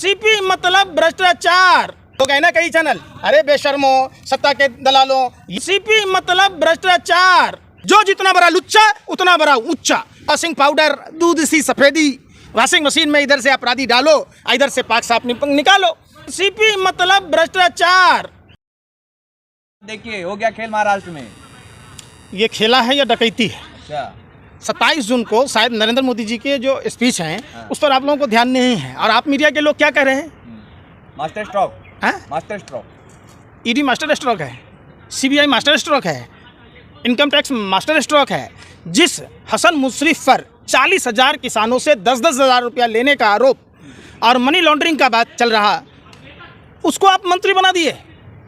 NCP मतलब भ्रष्टाचार। तो कहना कई चैनल, अरे बेशर्मो सत्ता के दलालों, एनसीपी मतलब भ्रष्टाचार। जो जितना बड़ा लुच्चा उतना बड़ा उच्चा। वॉशिंग पाउडर, दूध सी सफेदी, वॉशिंग मशीन में इधर से अपराधी डालो, इधर से पाक साफ निकालो। एनसीपी मतलब भ्रष्टाचार। देखिए हो गया खेल महाराष्ट्र में। ये खेला है या डकैती है? अच्छा, 27 जून को शायद नरेंद्र मोदी जी के जो स्पीच हैं उस पर आप लोगों को ध्यान नहीं है, और आप मीडिया के लोग क्या कह रहे हैं? मास्टर स्ट्रोक हैं? Master stroke. ED master stroke है, सीबीआई मास्टर स्ट्रोक है, इनकम टैक्स मास्टर स्ट्रोक है। जिस हसन मुशर्रफ पर 40,000 किसानों से 10-10 हज़ार रुपया लेने का आरोप और मनी लॉन्ड्रिंग का बात चल रहा, उसको आप मंत्री बना दिए।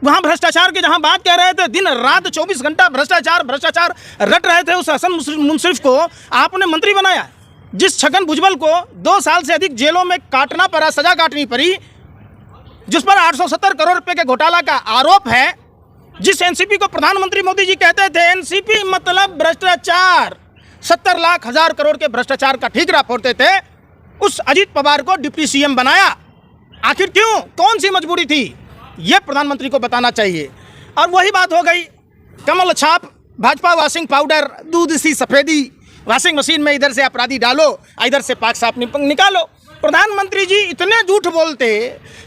वहाँ भ्रष्टाचार की जहाँ बात कह रहे थे, दिन रात 24 घंटा भ्रष्टाचार रट रहे थे, उस हसन मुशर्रफ को आपने मंत्री बनाया। जिस छगन भुजबल को 2 साल से अधिक जेलों में काटना पड़ा, सजा काटनी पड़ी, जिस पर 870 करोड़ रुपए के घोटाला का आरोप है, जिस एनसीपी को प्रधानमंत्री मोदी जी कहते थे एनसीपी मतलब भ्रष्टाचार, 70 लाख हजार करोड़ के भ्रष्टाचार का ठीकरा फोड़ते थे, उस अजीत पवार को डिप्टी सीएम बनाया। आखिर क्यों? कौन सी मजबूरी थी? ये प्रधानमंत्री को बताना चाहिए। और वही बात हो गई, कमल छाप, भाजपा वॉशिंग पाउडर, दूध सी सफेदी, वॉशिंग मशीन में इधर से अपराधी डालो, इधर से पाक साफ निकालो। प्रधानमंत्री जी इतने झूठ बोलते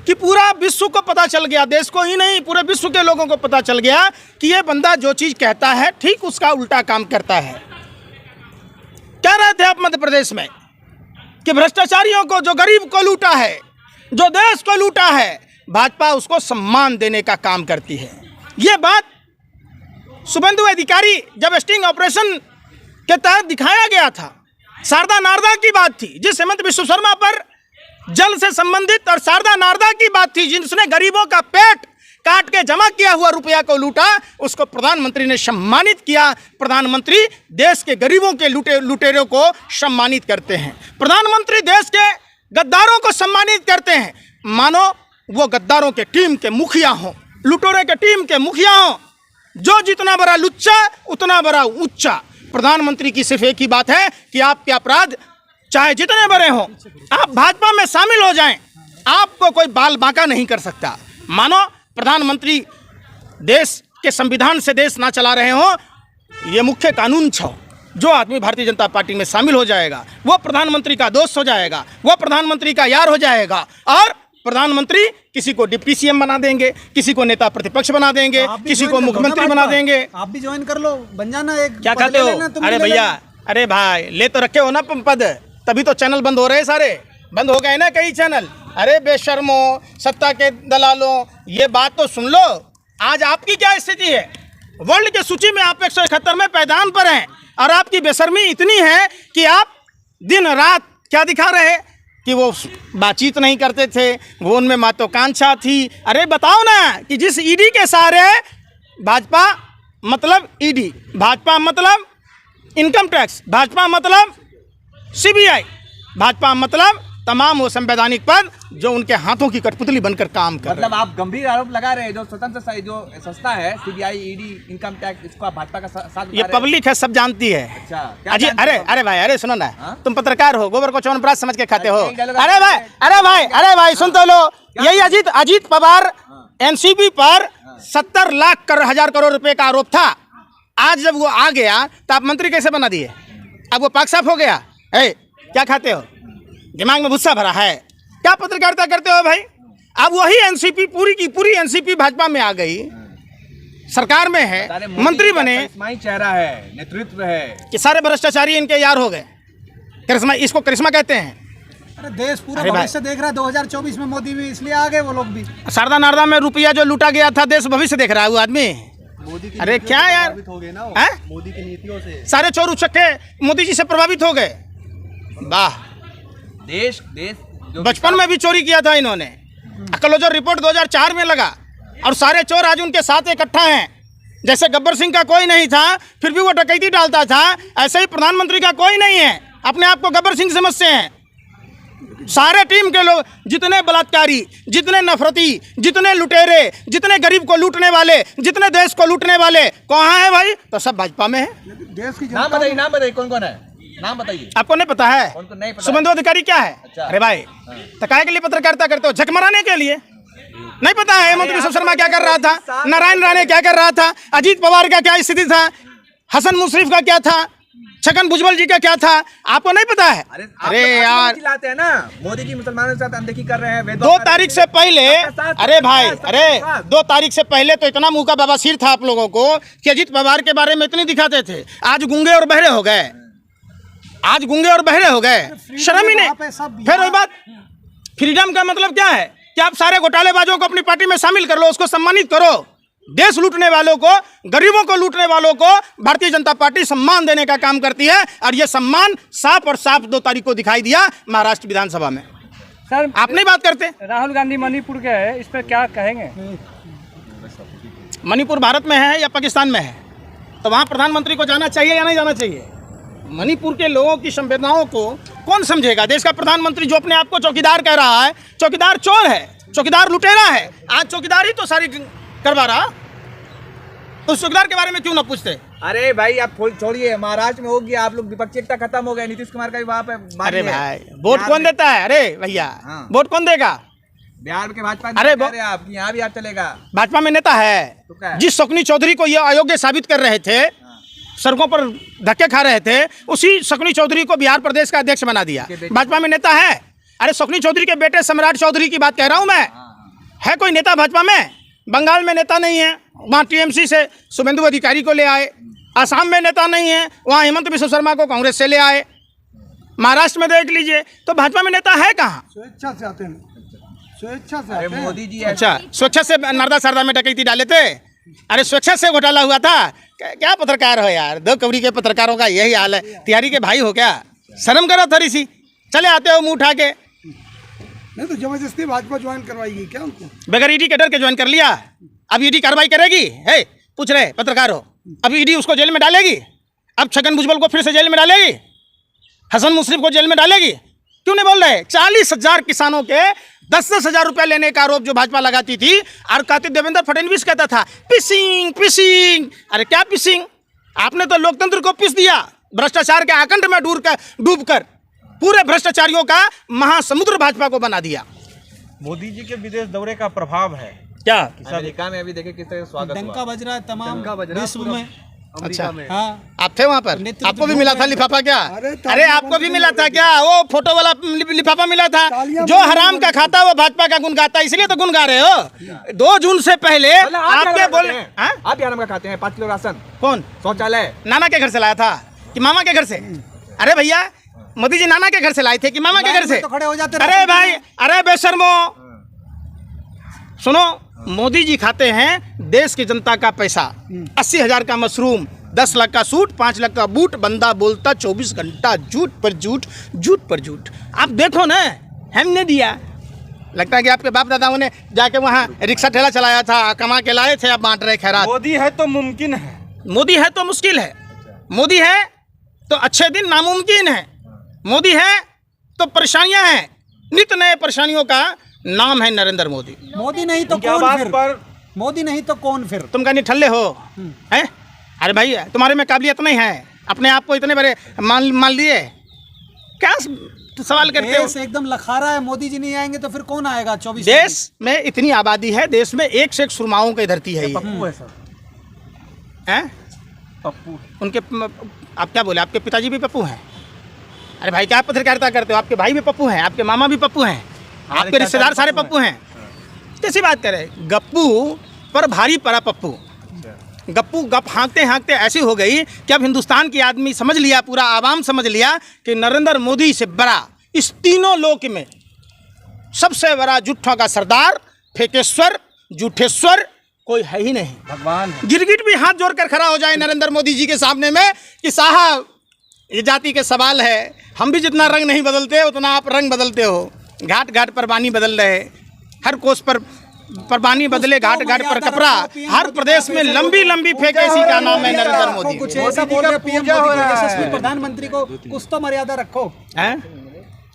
कि पूरा विश्व को पता चल गया, देश को ही नहीं पूरे विश्व के लोगों को पता चल गया कि ये बंदा जो चीज़ कहता है ठीक उसका उल्टा काम करता है। कह रहे थे आप मध्य प्रदेश में कि भ्रष्टाचारियों को, जो गरीब को लूटा है, जो देश को लूटा है, भाजपा उसको सम्मान देने का काम करती है। ये बात शुभेंदु अधिकारी जब स्टिंग ऑपरेशन के तहत दिखाया गया था, शारदा नारदा की बात थी, जिस हेमंत विश्व शर्मा पर जल से संबंधित, और शारदा नारदा की बात थी जिसने गरीबों का पेट काट के जमा किया हुआ रुपया को लूटा, उसको प्रधानमंत्री ने सम्मानित किया। प्रधानमंत्री देश के गरीबों के लुटेरों को सम्मानित करते हैं। प्रधानमंत्री देश के गद्दारों को सम्मानित करते हैं, मानो वो गद्दारों के टीम के मुखिया हों, लुटेरों के टीम के मुखिया हों। जो जितना बड़ा लुच्चा उतना बड़ा उच्चा। प्रधानमंत्री की सिर्फ एक ही बात है कि आपके अपराध चाहे जितने बड़े हों, आप भाजपा में शामिल हो जाएं, आपको कोई बाल बांका नहीं कर सकता। मानो प्रधानमंत्री देश के संविधान से देश ना चला रहे हों, ये मुख्य कानून छो। जो आदमी भारतीय जनता पार्टी में शामिल हो जाएगा वो प्रधानमंत्री का दोस्त हो जाएगा, वो प्रधानमंत्री का यार हो जाएगा, और प्रधानमंत्री किसी को डिप्टी सीएम बना देंगे, किसी को नेता प्रतिपक्ष बना देंगे, किसी को मुख्यमंत्री बना देंगे। आप भी ज्वाइन कर लो, बन जाना एक। क्या कहते हो? अरे भैया, अरे भाई, ले तो रखे हो ना पद, तभी तो चैनल बंद हो रहे, सारे बंद हो गए ना कई चैनल। अरे बेशर्मो सत्ता के दलालों, ये बात तो सुन लो। आज आपकी क्या स्थिति है? वर्ल्ड की सूची में आप 171वें पैदान पर हैं, और आपकी बेशर्मी इतनी है कि आप दिन रात क्या दिखा रहे हैं कि वो बातचीत नहीं करते थे, वो उनमें महत्वाकांक्षा थी। अरे बताओ ना कि जिस ईडी के सारे, भाजपा मतलब ईडी, भाजपा मतलब इनकम टैक्स, भाजपा मतलब सीबीआई, भाजपा मतलब तमाम वो संवैधानिक पद जो उनके हाथों की कठपुतली बनकर काम कर मतलब आप गंभीर आरोप लगा रहे हैं, जो स्वतंत्र जो संस्था है सीबीआई, ईडी, इनकम टैक्स, इसको आप भाजपा का साथ ये पब्लिक है, सब जानती है। अच्छा, अजी, अरे भाई, अरे सुनो ना, तुम पत्रकार हो, गोबर को च्यवनप्राश समझ के खाते हो। अरे भाई सुन तो लो, यही अजीत पवार एनसीबी पर 70 लाख हजार करोड़ रुपए का आरोप था। आज जब वो आ गया तो आप मंत्री कैसे बना दिए? अब वो पाक साफ हो गया। क्या खाते हो? दिमाग में गुस्सा भरा है? क्या पत्रकारिता करते हो भाई? अब वही एनसीपी, पूरी की पूरी एनसीपी भाजपा में आ गई, सरकार में है, मंत्री बने, चेहरा है, नेतृत्व है, कि सारे भ्रष्टाचारी इनके यार हो गए। करिश्मा, इसको करिश्मा कहते हैं। अरे देश पूरा भविष्य देख रहा है, 2024 में मोदी भी इसलिए आ गए वो लोग भी। शारदा नारदा में रुपया जो लूटा गया था, देश भविष्य देख रहा है वो आदमी। मोदी की अरे क्या यार, मोदी की नीतियों से सारे चोर उचक्के मोदी जी से प्रभावित हो गए। वाह, देश बचपन में भी चोरी किया था इन्होंने। अकलोजर रिपोर्ट 2004 में लगा, और सारे चोर आज उनके साथ इकट्ठा हैं। जैसे गब्बर सिंह का कोई नहीं था फिर भी वो डकैती डालता था, ऐसे ही प्रधानमंत्री का कोई नहीं है, अपने आप को गब्बर सिंह समझते हैं। सारे टीम के लोग, जितने बलात्कारी, जितने नफरती, जितने लुटेरे, जितने गरीब को लूटने वाले, जितने देश को लूटने वाले कहाँ है भाई? तो सब भाजपा में है। देश की नाम बताइए कौन कौन है? नाम बताइए। आपको नहीं पता है? उनको नहीं पता। शुभेंदु अधिकारी क्या है? अच्छा। अरे भाई, तो काहे के लिए पत्रकारिता करते हो? झक मराने के लिए? नहीं पता है हेमंत बिश्व शर्मा क्या कर रहा था, नारायण राणे क्या कर रहा था, अजीत पवार का क्या स्थिति था, हसन मुशर्रफ का क्या था, छगन भुजबल जी का क्या था, आपको नहीं पता है? अरे यार, चिल्लाते हैं ना, मोदी जी मुसलमानों के साथ अनदेखी कर रहे हैं। 2 तारीख से पहले, अरे भाई, अरे 2 तारीख से पहले तो इतना मुंह का बवासीर था आप लोगों को कि अजीत पवार के बारे में इतनी दिखाते थे, आज गूंगे और बहरे हो गए, आज गूंगे और बहरे हो गए, शर्म ही नहीं। फिर वही बात, फ्रीडम का मतलब क्या है कि आप सारे घोटालेबाजों को अपनी पार्टी में शामिल कर लो, उसको सम्मानित करो। देश लूटने वालों को, गरीबों को लूटने वालों को भारतीय जनता पार्टी सम्मान देने का काम करती है, और ये सम्मान साफ और साफ 2 तारीख को दिखाई दिया महाराष्ट्र विधानसभा में। सर, आप नहीं बात करते। राहुल गांधी मणिपुर के है, इस पर क्या कहेंगे? मणिपुर भारत में है या पाकिस्तान में है? तो वहाँ प्रधानमंत्री को जाना चाहिए या नहीं जाना चाहिए? मणिपुर के लोगों की संवेदनाओं को कौन समझेगा? देश का प्रधानमंत्री जो अपने आप को चौकीदार कह रहा है, चौकीदार चोर है, चौकीदार लुटेरा है, आज चौकीदार ही तो सारी करवा रहा, तो चौकीदार के बारे में क्यों ना पूछते? अरे भाई आप छोड़िए, महाराष्ट्र में हो गया, आप लोग विपक्षी एकता खत्म हो गया, नीतीश कुमार का भी वहाँ पे अरे भाई, वोट कौन देता है? अरे भैया, वोट कौन देगा? बिहार के भाजपा अरे आप यहाँ भी आप चलेगा। भाजपा में नेता है, तो क्या है? जिस शकुनी चौधरी को ये अयोग्य साबित कर रहे थे, सड़कों पर धक्के खा रहे थे, उसी शकुनी चौधरी को बिहार प्रदेश का अध्यक्ष बना दिया। भाजपा में नेता है? अरे शकुनी चौधरी के बेटे सम्राट चौधरी की बात कह रहा हूँ मैं। है कोई नेता भाजपा में? बंगाल में नेता नहीं है, वहाँ टीएमसी से शुभेंदु अधिकारी को ले आए। आसाम में नेता नहीं है, वहाँ हेमंत बिश्व शर्मा को कांग्रेस से ले आए। महाराष्ट्र में देख लीजिए, तो भाजपा में नेता है कहाँ? स्वेच्छा से आते हैं, स्वेच्छा से अरे आते हैं। मोदी जी अच्छा, स्वेच्छा से नारदा शारदा में डकैती डाले थे? अरे स्वेच्छा से घोटाला हुआ था? क्या पत्रकार हो यार, 2 कवरी के पत्रकारों का यही हाल है। तिहारी के भाई हो क्या? शर्म करो थोड़ी सी, चले आते हो मुंह उठा के। नहीं तो जबरदस्ती भाजपा ज्वाइन करवाएगी क्या उनको? बगैर ईडी के डर के ज्वाइन कर लिया, अब ईडी कार्रवाई करेगी? है, पूछ रहे पत्रकार हो, अब ईडी उसको जेल में डालेगी? अब छगन भुजबल को फिर से जेल में डालेगी? हसन मुशर्रफ को जेल में डालेगी? क्यों नहीं बोल रहे? 40,000 किसानों के 10-10 हज़ार रुपया लेने का आरोप जो भाजपा लगाती थी, और कहते देवेंद्र फडणवीस कहता था पिसिंग पिसिंग। अरे क्या पिसिंग? आपने तो लोकतंत्र को पिस दिया, भ्रष्टाचार के आकंठ में डूब कर पूरे भ्रष्टाचारियों का महासमुद्र भाजपा को बना दिया। मोदी जी के विदेश दौरे का प्रभाव है क्या? अमेरिका में अभी देखिए किस तरह स्वागत हुआ। डंका बज रहा है तमाम विश्व में। अच्छा, हाँ, आप थे वहाँ पर? आपको भी मिला था लिफाफा क्या? अरे आपको भी मिला था क्या? वो फोटो वाला लिफाफा मिला था? जो हराम का खाता वो भाजपा का गुण गाता, इसलिए तो गुण गा रहे हो। 2 जून से पहले आपके बोले, आप बिहार में खाते हैं 5 किलो राशन? कौन? शौचालय नाना के घर से लाया था कि मामा के घर से? अरे भैया, मोदी जी नाना के घर से लाए थे कि मामा के घर से? तो खड़े हो जाते। अरे भाई, अरे बेशर्मो, सुनो, मोदी जी खाते हैं देश की जनता का पैसा। 80,000 का मशरूम, 10 लाख का सूट, 5 लाख का बूट, बंदा बोलता 24 घंटा झूठ पर झूठ, झूठ पर झूठ। आप देखो ना, हमने दिया। लगता है कि आपके बाप दादाओं ने जाके वहाँ रिक्शा ठेला चलाया था, कमा के लाए थे, अब बांट रहे खैरात। मोदी है तो मुमकिन है, मोदी है तो मुश्किल है, मोदी है तो अच्छे दिन नामुमकिन है, मोदी है तो परेशानियां हैं। नित्य नए परेशानियों का नाम है नरेंद्र मोदी। मोदी नहीं तो उनकी कौन आवाज फिर? पर मोदी नहीं तो कौन फिर? तुम कहनी ठल्ले हो हैं? अरे भाई, तुम्हारे में काबिलियत नहीं है, अपने आप को इतने बड़े मान लिए? क्या सवाल करते हो? देश एकदम लखारा है, मोदी जी नहीं आएंगे तो फिर कौन आएगा? 24 देश में इतनी आबादी है, देश में एक से एक सुरमाओं की धरती है ये। पप्पू है सर, हैं? पप्पू उनके, आप क्या बोले, आपके पिताजी भी पप्पू हैं? अरे भाई, क्या पत्रकारिता करते हो? आपके भाई भी पप्पू हैं, आपके मामा भी पप्पू हैं, आपके रिश्तेदार सारे पप्पू हैं। कैसी बात करें? गप्पू पर भारी पड़ा पप्पू। गप्पू गप हाँकते हाँकते ऐसी हो गई कि अब हिंदुस्तान की आदमी समझ लिया, पूरा आवाम समझ लिया कि नरेंद्र मोदी से बड़ा इस तीनों लोक में सबसे बड़ा झूठों का सरदार, फेकेश्वर, झूठेश्वर कोई है ही नहीं। भगवान है। गिरगिट भी हाथ जोड़कर खड़ा हो जाए नरेंद्र मोदी जी के सामने में कि साहब, ये जाति के सवाल है, हम भी जितना रंग नहीं बदलते उतना आप रंग बदलते हो। घाट घाट पर पानी बदल रहे, हर कोस पर पानी बदले, घाट घाट पर कपड़ा, हर प्रदेश में लंबी लंबी फेंकेसी का नाम है नरेंद्र मोदी। कुछ ऐसा बोल रहे पीएम मोदी को, यशस्वी प्रधानमंत्री को कुछ तो मर्यादा रखो। हैं?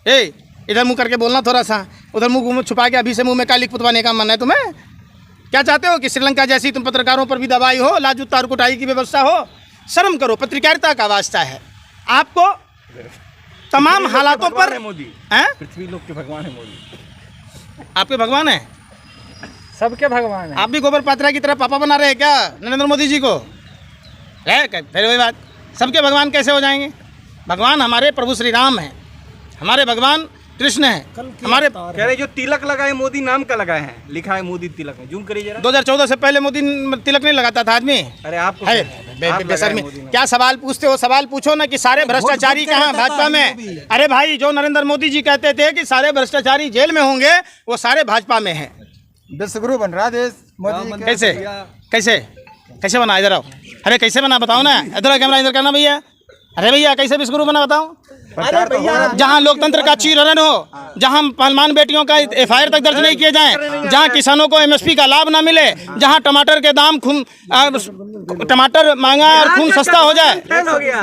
ए, इधर मुंह करके बोलना थोड़ा सा, उधर मुंह छुपा के अभी से मुंह में कालिक पुतवाने का मन है तुम्हें? क्या चाहते हो कि श्रीलंका जैसी तुम पत्रकारों पर भी दबाई हो, लाजूता और कुटाई की व्यवस्था हो? शर्म करो, पत्रकारिता का वास्ता है। आपको तमाम हालातों पर है मोदी, हैं? पृथ्वी लोक के भगवान है मोदी। आपके भगवान है? सबके भगवान है। आप भी गोबर पात्रा की तरह पापा बना रहे हैं क्या नरेंद्र मोदी जी को? है फिर वही बात, सबके भगवान कैसे हो जाएंगे? भगवान हमारे प्रभु श्री राम हैं, हमारे भगवान कृष्ण हैं, हमारे कह रहे जो तिलक लगाए मोदी नाम का लगाए हैं, लिखा है मोदी तिलक में, जूम करिए जरा। 2014 से पहले मोदी तिलक नहीं लगाता था आदमी। अरे आपको है आप बेशर्मी, लगाए मोदी नाम। क्या सवाल पूछते हो? सवाल पूछो ना कि सारे भ्रष्टाचारी कहाँ भाजपा में? अरे भाई, जो नरेंद्र मोदी जी कहते थे कि सारे भ्रष्टाचारी जेल में होंगे, वो सारे भाजपा में हैं। विश्वगुरु बन रहा देश मोदी जी कैसे कैसे कैसे बना? इधर आओ। अरे कैसे बना बताओ ना, इधर आओ, कैमरा इधर करना भैया। अरे भैया कैसे विश्वगुरु बना बताओ? जहाँ लोकतंत्र का चीरहरण हो, जहाँ पहलवान बेटियों का एफआईआर तक दर्ज नहीं किए जाएं, जहाँ किसानों को एमएसपी का लाभ ना मिले, जहाँ टमाटर के दाम टमाटर महंगा और खून सस्ता हो जाए। हो गया